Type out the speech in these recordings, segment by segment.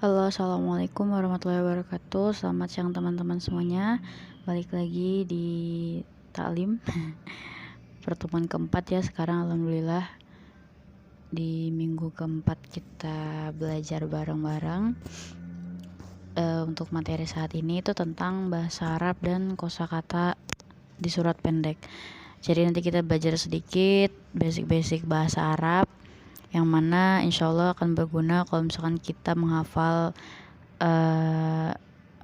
Halo, assalamualaikum warahmatullahi wabarakatuh. Selamat siang teman-teman semuanya. Balik lagi di taklim pertemuan keempat ya. Sekarang alhamdulillah di minggu keempat kita belajar bareng-bareng. Untuk materi saat ini itu tentang bahasa Arab dan kosakata di surat pendek. Jadi nanti kita belajar sedikit basic-basic bahasa Arab, yang mana insya Allah akan berguna kalau misalkan kita menghafal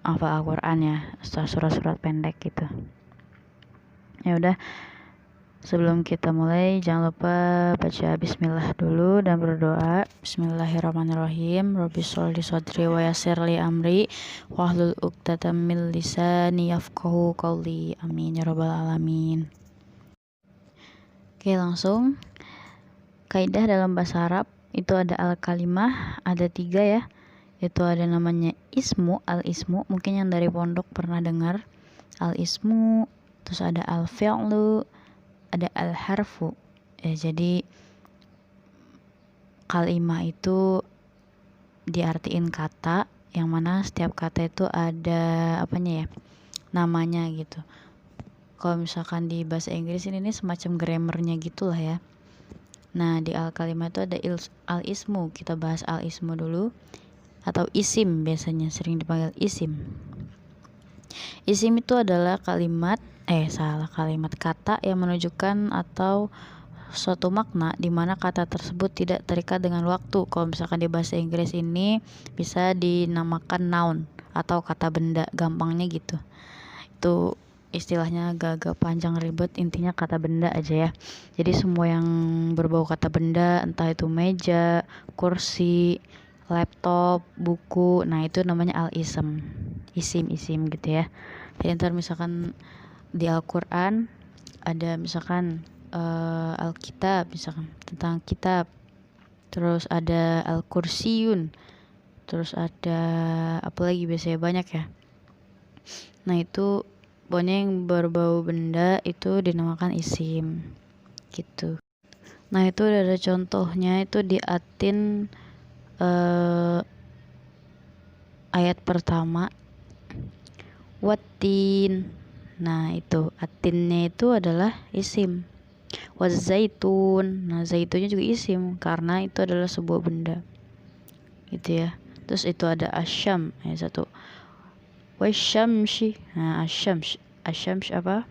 hafal Al-Quran ya, surat-surat pendek gitu. Ya udah, sebelum kita mulai jangan lupa baca bismillah dulu dan berdoa. Bismillahirrahmanirrahim. Rabbi sholli shodri wa yassir li amri wahlul 'uqdatam min lisani yafqahu qawli. Amin ya rabbal alamin. Oke, langsung. Kaidah dalam bahasa Arab itu ada al-kalimah, ada 3 ya. Itu ada namanya ismu, al-ismu, mungkin yang dari pondok pernah dengar al-ismu. Terus ada al-fi'lu, ada al-harfu. Jadi kalimah itu diartiin kata, yang mana setiap kata itu ada apanya ya, namanya gitu. Kalau misalkan di bahasa Inggris ini semacam grammarnya gitulah ya. Nah, di al-kalimah itu ada al-ismu. Kita bahas al-ismu dulu, atau isim, biasanya sering dipanggil isim. Isim itu adalah kalimat kata yang menunjukkan atau suatu makna di mana kata tersebut tidak terikat dengan waktu. Kalau misalkan di bahasa Inggris ini bisa dinamakan noun atau kata benda, gampangnya gitu. Itu istilahnya agak panjang ribet, intinya kata benda aja ya. Jadi semua yang berbau kata benda, entah itu meja, kursi, laptop, buku, nah itu namanya al-ism, isim gitu ya. Jadi ntar misalkan di Al-Quran ada misalkan Alkitab, misalkan tentang kitab, terus ada Al-Kursiyun, terus ada apa lagi, biasanya banyak ya. Nah itu pokoknya yang berbau benda itu dinamakan isim gitu. Nah itu ada contohnya, itu di Atin ayat pertama, watin. Nah itu atinnya itu adalah isim. Wazaitun, nah zaitunnya juga isim karena itu adalah sebuah benda gitu ya. Terus itu ada asyam, satu wasyamsi. Nah asyams apa,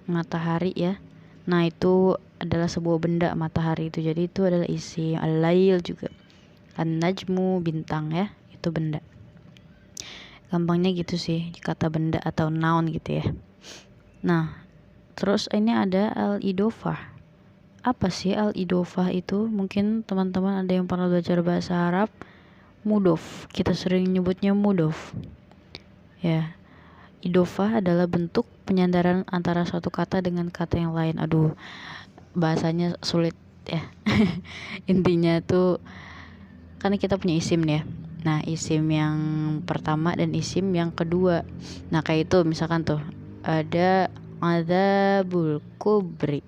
matahari ya. Nah itu adalah sebuah benda, matahari itu, jadi itu adalah isim. Al-lail juga, an-najmu, bintang ya, itu benda. Gampangnya gitu sih kata benda atau noun gitu ya. Nah terus ini ada al-idofah. Apa sih al-idofah itu? Mungkin teman-teman ada yang pernah belajar bahasa Arab. Mudof, kita sering nyebutnya mudof ya. Idofah adalah bentuk penyandaran antara suatu kata dengan kata yang lain. Aduh, bahasanya sulit ya. Intinya tuh karena kita punya isim nih ya. Nah isim yang pertama dan isim yang kedua. Nah kayak itu misalkan tuh ada azabul kubri,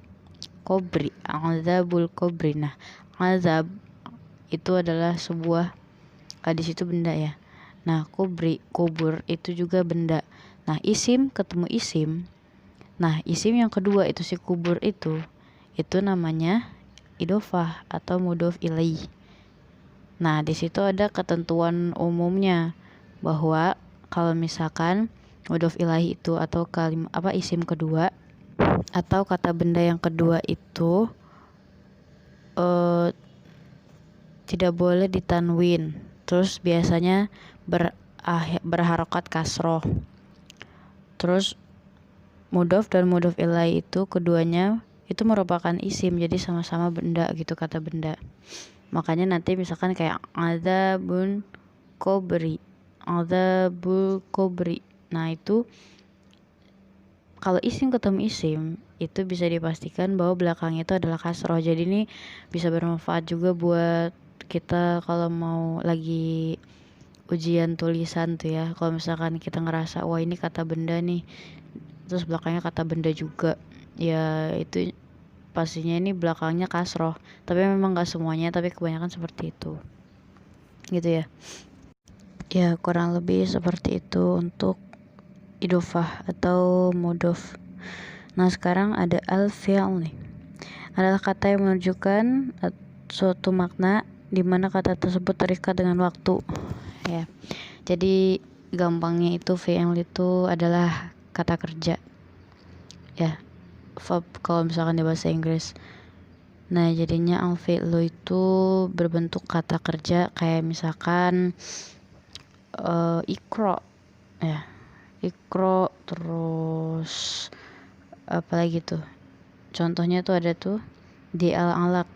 azabul kubri. Nah azab itu adalah sebuah di situ benda ya. Nah kubur itu juga benda. Nah isim ketemu isim. Nah isim yang kedua itu si kubur itu namanya idofah atau mudhof ilaih. Nah di situ ada ketentuan umumnya bahwa kalau misalkan mudhof ilaih itu atau isim kedua atau kata benda yang kedua itu tidak boleh ditanwin. Terus biasanya berharokat kasroh. Terus mudhof dan mudhof ilaih itu keduanya itu merupakan isim, jadi sama-sama benda gitu, kata benda. Makanya nanti misalkan kayak azabul kubri. Nah itu kalau isim ketemu isim itu bisa dipastikan bahwa belakangnya itu adalah kasroh. Jadi ini bisa bermanfaat juga buat kita kalau mau lagi ujian tulisan tuh ya. Kalau misalkan kita ngerasa wah ini kata benda nih, terus belakangnya kata benda juga, ya itu pastinya ini belakangnya kasroh. Tapi memang gak semuanya, tapi kebanyakan seperti itu gitu ya. Ya kurang lebih seperti itu untuk idofah atau mudof. Nah sekarang ada al-fi'l nih, adalah kata yang menunjukkan suatu makna di mana kata tersebut terikat dengan waktu ya. Jadi gampangnya itu fi'il itu adalah kata kerja ya, verb kalau misalkan di bahasa Inggris. Nah jadinya al-fi'lu itu berbentuk kata kerja, kayak misalkan ikro ya, ikro, terus apalagi tuh contohnya tuh ada tuh di al-alaq,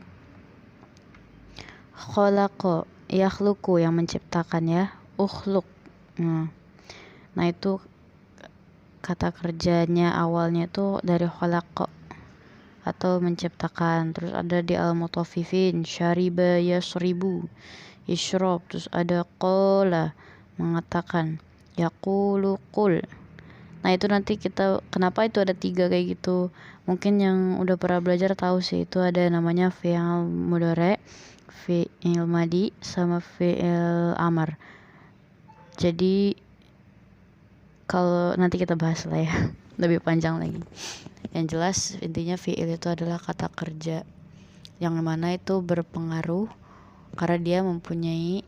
kholaqo, yakhluqu yang menciptakan ya, ukhluk. Nah itu kata kerjanya awalnya tuh dari kholaqo atau menciptakan. Terus ada di al-mutaffifin, syariba yasribu, yashrob. Terus ada qala, mengatakan, yaqulu qul. Nah itu nanti kita kenapa itu ada 3 kayak gitu, mungkin yang udah pernah belajar tahu sih, itu ada namanya fi'il mudhari', fi'il madi, sama fi'il amar. Jadi kalau nanti kita bahas lah ya lebih panjang lagi. Yang jelas intinya fi'il itu adalah kata kerja yang mana itu berpengaruh karena dia mempunyai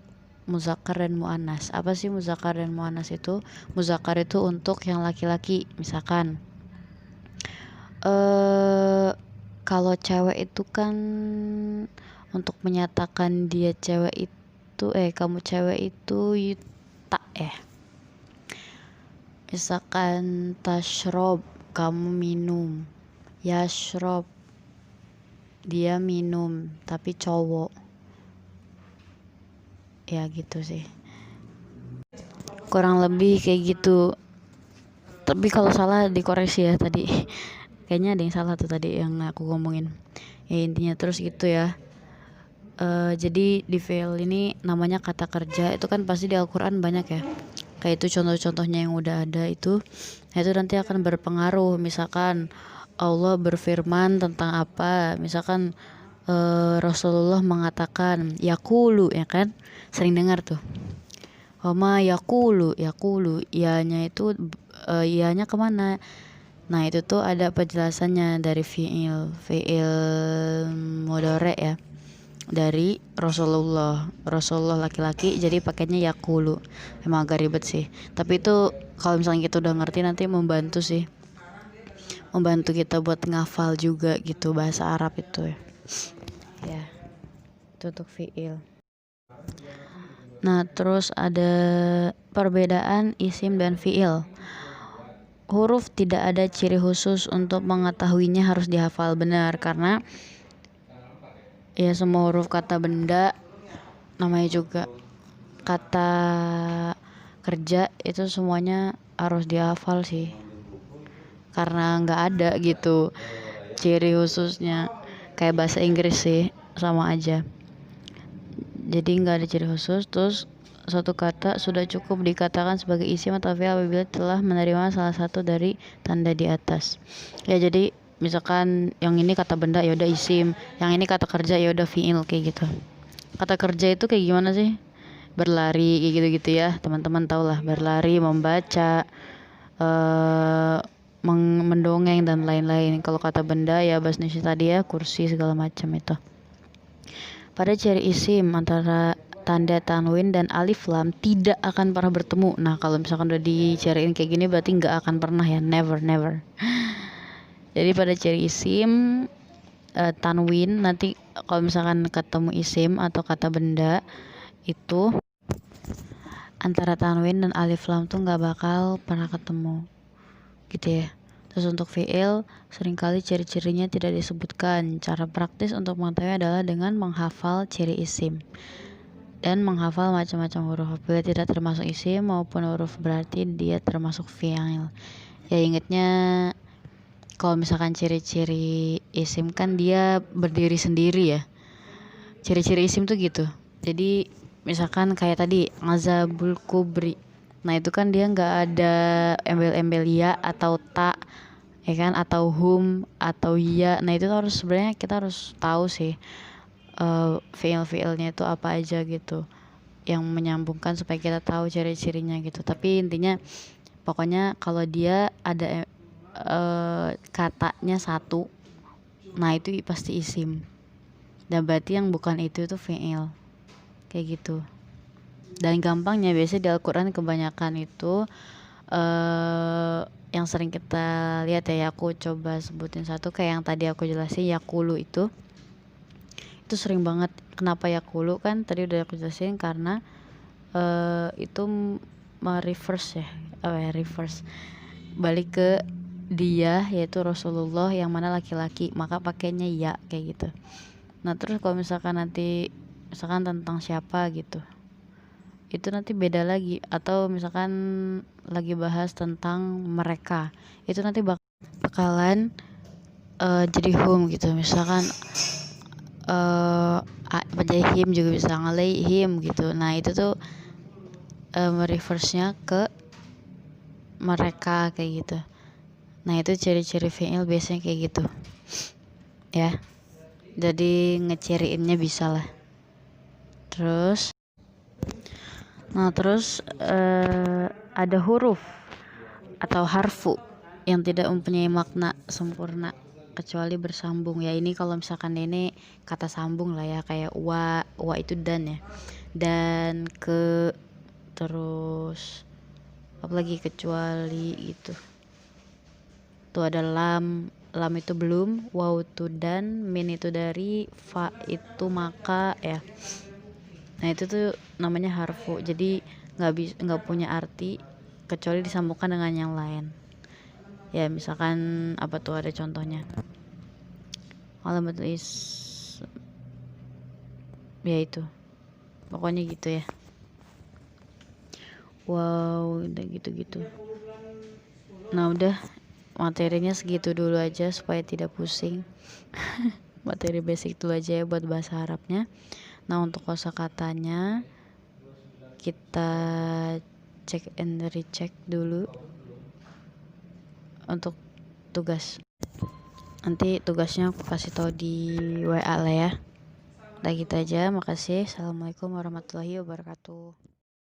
muzakkar dan muannas. Apa sih muzakkar dan muannas itu? Muzakkar itu untuk yang laki-laki, misalkan kalau cewek itu kan untuk menyatakan dia cewek itu kamu cewek itu yuta ya. Misalkan tashrob, kamu minum, yashrob, dia minum tapi cowok ya, gitu sih kurang lebih kayak gitu. Tapi kalau salah dikoreksi ya tadi kayaknya ada yang salah tuh tadi yang aku ngomongin ya. Intinya terus gitu ya. Jadi di fi'il ini namanya kata kerja, itu kan pasti di Al-Quran banyak ya, kayak itu contoh-contohnya yang udah ada itu. Nah itu nanti akan berpengaruh, misalkan Allah berfirman tentang apa, misalkan Rasulullah mengatakan yakulu ya kan, sering dengar tuh Wama yakulu, yakulu, ianya itu ianya kemana. Nah itu tuh ada penjelasannya dari fi'il mudhari' ya, dari Rasulullah laki-laki, jadi pakainya yakulu. Emang agak ribet sih, tapi itu kalau misalnya kita udah ngerti nanti membantu sih, membantu kita buat ngafal juga gitu bahasa Arab itu ya. Itu untuk fi'il. Nah terus ada perbedaan isim dan fi'il. Huruf tidak ada ciri khusus untuk mengetahuinya, harus dihafal benar, karena ya semua huruf kata benda, namanya juga kata kerja, itu semuanya harus dihafal sih, karena nggak ada gitu ciri khususnya. Kayak bahasa Inggris sih sama aja, jadi nggak ada ciri khusus. Terus suatu kata sudah cukup dikatakan sebagai isim atau fi'il apabila telah menerima salah satu dari tanda di atas ya. Jadi misalkan yang ini kata benda ya udah isim, yang ini kata kerja ya udah fi'il, kayak gitu. Kata kerja itu kayak gimana sih? Berlari kayak gitu-gitu ya, teman-teman tau lah, berlari, membaca, mendongeng dan lain-lain. Kalau kata benda ya bahasa Indonesia tadi ya, kursi segala macam itu. Pada ciri isim antara tanda tanwin dan alif lam tidak akan pernah bertemu. Nah kalau misalkan udah dicariin kayak gini berarti nggak akan pernah ya, never. Jadi pada ciri isim tanwin, nanti kalau misalkan ketemu isim atau kata benda itu antara tanwin dan alif lam tuh nggak bakal pernah ketemu gitu ya. Terus untuk fi'il seringkali ciri-cirinya tidak disebutkan. Cara praktis untuk mengetahui adalah dengan menghafal ciri isim dan menghafal macam-macam huruf. Apabila tidak termasuk isim maupun huruf berarti dia termasuk fi'il. Ya ingatnya kalau misalkan ciri-ciri isim kan dia berdiri sendiri ya. Ciri-ciri isim tuh gitu. Jadi misalkan kayak tadi azabul kubri, nah itu kan dia nggak ada embel-embel ya atau tak ya kan, atau hum atau ya. Nah itu harus, sebenarnya kita harus tahu sih fiil-fiilnya itu apa aja gitu yang menyambungkan supaya kita tahu ciri-cirinya gitu. Tapi intinya pokoknya kalau dia ada katanya satu, nah itu pasti isim, dan berarti yang bukan itu fi'il, kayak gitu. Dan gampangnya biasanya di Al-Quran kebanyakan itu yang sering kita lihat ya, aku coba sebutin satu, kayak yang tadi aku jelasin yakulu itu sering banget. Kenapa yakulu? Kan tadi udah aku jelasin karena itu reverse ya, reverse balik ke dia, yaitu Rasulullah yang mana laki-laki, maka pakainya ya kayak gitu. Nah terus kalau misalkan nanti misalkan tentang siapa gitu, itu nanti beda lagi. Atau misalkan lagi bahas tentang mereka, itu nanti bakalan jadi hum gitu. Misalkan him juga bisa him gitu. Nah itu tuh reverse-nya ke mereka kayak gitu. Nah itu ciri-ciri fi'il biasanya kayak gitu ya, jadi ngeciriinnya bisa lah. Terus ada huruf atau harfu yang tidak mempunyai makna sempurna kecuali bersambung ya. Ini kalau misalkan ini kata sambung lah ya, kayak wa itu dan ya, dan ke, terus apalagi kecuali gitu tuh ada lam itu belum, waw itu dan, min itu dari, fa itu maka ya. Nah itu tuh namanya harfu, jadi nggak punya arti kecuali disambungkan dengan yang lain ya. Misalkan apa tuh, ada contohnya alamatul ya itu, pokoknya gitu ya. Wow, udah gitu. Nah udah, materinya segitu dulu aja supaya tidak pusing. Materi basic dulu aja ya buat bahasa Arabnya. Nah untuk kosakatanya kita cek and recheck dulu untuk tugas. Nanti tugasnya aku kasih tahu di WA lah ya. Udah gitu aja, makasih. Assalamualaikum warahmatullahi wabarakatuh.